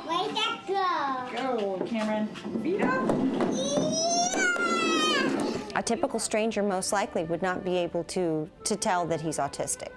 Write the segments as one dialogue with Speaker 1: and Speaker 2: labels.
Speaker 1: Way to go.
Speaker 2: Go, Cameron. Feet up.
Speaker 3: A typical stranger most likely would not be able to tell that he's autistic.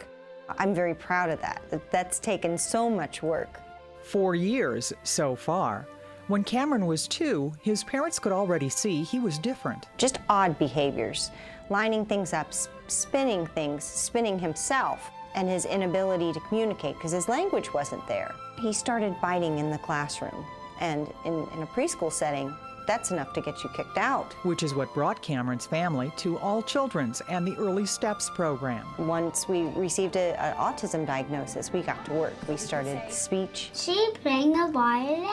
Speaker 3: I'm very proud of that. That's taken so much work.
Speaker 4: 4 years so far. When Cameron was 2, his parents could already see he was different.
Speaker 3: Just odd behaviors, lining things up, spinning things, spinning himself, and his inability to communicate because his language wasn't there. He started biting in the classroom, and in a preschool setting, that's enough to get you kicked out.
Speaker 4: Which is what brought Cameron's family to All Children's and the Early Steps program.
Speaker 3: Once we received an autism diagnosis, we got to work. We started speech.
Speaker 1: She playing the violin.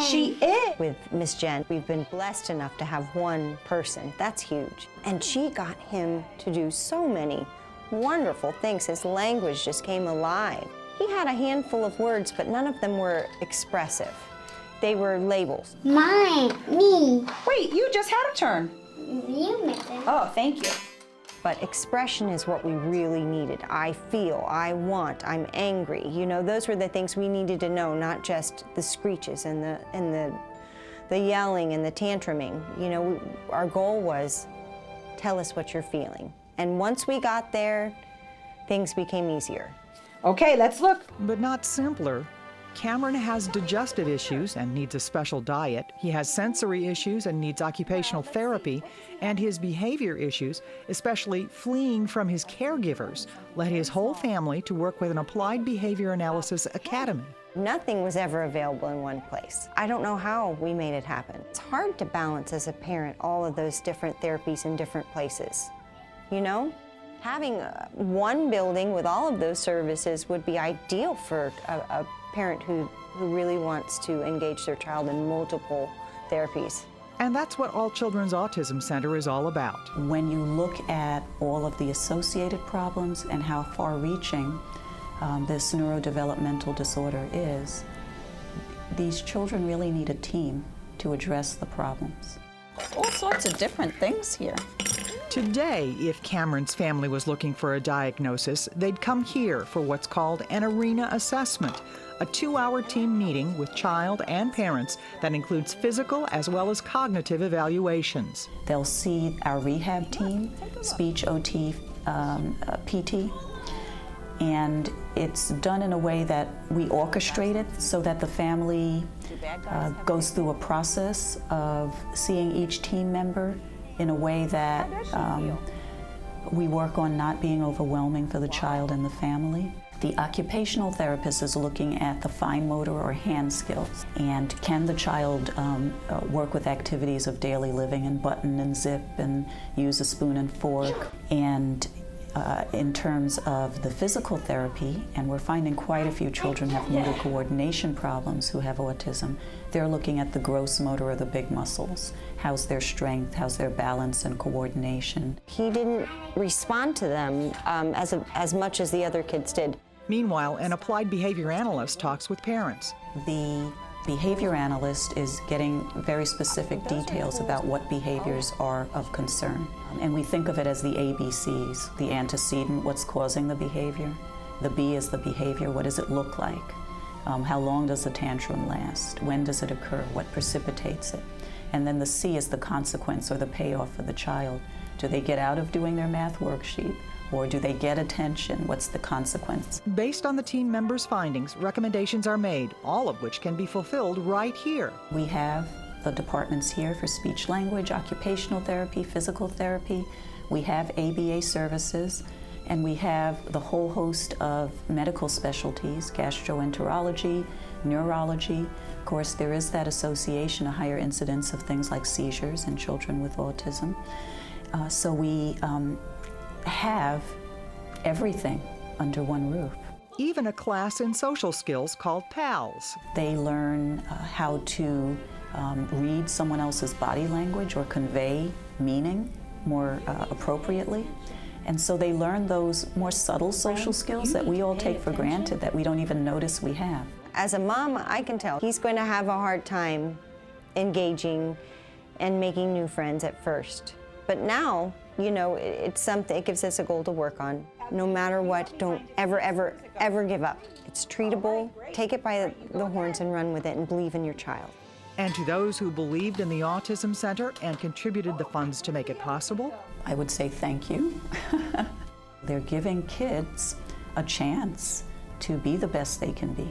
Speaker 3: She is! With Miss Jen, we've been blessed enough to have one person. That's huge. And she got him to do so many wonderful things. His language just came alive. He had a handful of words, but none of them were expressive. They were labels.
Speaker 1: Mine, me.
Speaker 2: Wait, you just had a turn.
Speaker 1: You missed it.
Speaker 2: Oh, thank you.
Speaker 3: But expression is what we really needed. I feel, I want, I'm angry. You know, those were the things we needed to know, not just the screeches and the yelling and the tantruming. You know, our goal was, tell us what you're feeling. And once we got there, things became easier.
Speaker 2: Okay, let's look.
Speaker 4: But not simpler. Cameron has digestive issues and needs a special diet. He has sensory issues and needs occupational therapy. And his behavior issues, especially fleeing from his caregivers, led his whole family to work with an Applied Behavior Analysis Academy.
Speaker 3: Nothing was ever available in one place. I don't know how we made it happen. It's hard to balance as a parent all of those different therapies in different places, you know? Having one building with all of those services would be ideal for a parent who really wants to engage their child in multiple therapies.
Speaker 4: And that's what All Children's Autism Center is all about.
Speaker 5: When you look at all of the associated problems and how far-reaching this neurodevelopmental disorder is, these children really need a team to address the problems.
Speaker 2: All sorts of different things here.
Speaker 4: Today, if Cameron's family was looking for a diagnosis, they'd come here for what's called an arena assessment, a 2-hour team meeting with child and parents that includes physical as well as cognitive evaluations.
Speaker 5: They'll see our rehab team, speech, OT, PT, and it's done in a way that we orchestrate it so that the family goes through a process of seeing each team member in a way that we work on not being overwhelming for the child and the family. The occupational therapist is looking at the fine motor or hand skills, and can the child work with activities of daily living and button and zip and use a spoon and fork. And in terms of the physical therapy, and we're finding quite a few children have motor coordination problems who have autism, they're looking at the gross motor or the big muscles. How's their strength, how's their balance and coordination.
Speaker 3: He didn't respond to them as much as the other kids did.
Speaker 4: Meanwhile, an applied behavior analyst talks with parents.
Speaker 5: The behavior analyst is getting very specific details about what behaviors are of concern. And we think of it as the ABCs, the antecedent, what's causing the behavior. The B is the behavior, what does it look like? How long does the tantrum last? When does it occur? What precipitates it? And then the C is the consequence or the payoff for the child. Do they get out of doing their math worksheet? Or do they get attention? What's the consequence?
Speaker 4: Based on the team members' findings, recommendations are made, all of which can be fulfilled right here.
Speaker 5: We have the departments here for speech language, occupational therapy, physical therapy. We have ABA services, and we have the whole host of medical specialties, gastroenterology, neurology. Of course, there is that association, a higher incidence of things like seizures in children with autism. So we have everything under one roof.
Speaker 4: Even a class in social skills called PALS.
Speaker 5: They learn how to read someone else's body language or convey meaning more appropriately. And so they learn those more subtle social skills that we all take for granted, that we don't even notice we have.
Speaker 3: As a mom, I can tell he's going to have a hard time engaging and making new friends at first. But now, you know, it's something, it gives us a goal to work on. No matter what, don't ever, ever, ever give up. It's treatable. Take it by the horns and run with it and believe in your child.
Speaker 4: And to those who believed in the Autism Center and contributed the funds to make it possible,
Speaker 5: I would say thank you. They're giving kids a chance to be the best they can be.